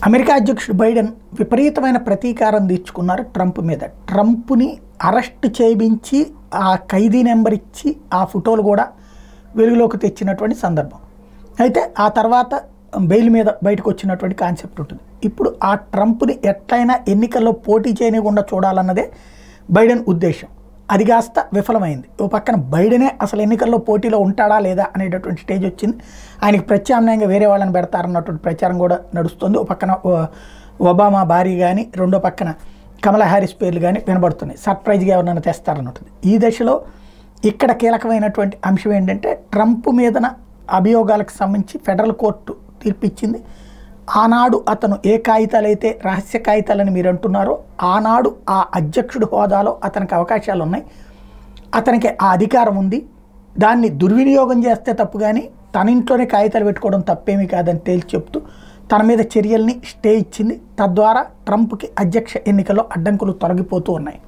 America అధ్యక్షుడు Biden విపరీతమైన ప్రతీకారం తీర్చుకున్నారు ట్రంప్ మీద. ట్రంప్ని అరెస్ట్ చేయించి ఆ ఖైదీ నెంబర్ ఇచ్చి ఆ ఫోటోలు కూడా వెలుగులోకి తెచ్చినటువంటి సందర్భం. అయితే ఆ తర్వాత బెయిల్ మీద బయటకు వచ్చినటువంటి కాన్సెప్ట్ ఉంటుంది. ఇప్పుడు ఆ ట్రంప్ని ఎట్లయినా ఎన్నికల్లో పోటీ చేయకుండా చూడాలన్నదే బైడెన్ ఉద్దేశం. అది కాస్త విఫలమైంది. ఓ పక్కన బైడెనే అసలు ఎన్నికల్లో పోటీలో ఉంటాడా లేదా అనేటటువంటి స్టేజ్ వచ్చింది. ఆయనకి ప్రత్యామ్నాయంగా వేరే వాళ్ళని పెడతారన్నటువంటి ప్రచారం కూడా నడుస్తుంది. ఓ పక్కన ఒబామా భార్య కానీ, రెండో పక్కన కమలా హ్యారిస్ పేర్లు కానీ వినబడుతున్నాయి. సర్ప్రైజ్గా ఎవరినైనా తెస్తారన్నట్టుంది. ఈ దశలో ఇక్కడ కీలకమైనటువంటి అంశం ఏంటంటే, ట్రంప్ మీదన అభియోగాలకు సంబంధించి ఫెడరల్ కోర్టు తీర్పిచ్చింది. ఆనాడు అతను ఏ కాగితాలు అయితే రహస్య కాగితాలని మీరు అంటున్నారో, ఆనాడు ఆ అధ్యక్షుడి హోదాలో అతనికి అవకాశాలు ఉన్నాయి, అతనికి ఆ అధికారం ఉంది. దాన్ని దుర్వినియోగం చేస్తే తప్పు, కానీ తన ఇంట్లోనే కాగితాలు పెట్టుకోవడం తప్పేమీ కాదని తేల్చి చెప్తూ తన మీద చర్యల్ని స్టే ఇచ్చింది. తద్వారా ట్రంప్కి అధ్యక్ష ఎన్నికల్లో అడ్డంకులు తొలగిపోతూ ఉన్నాయి.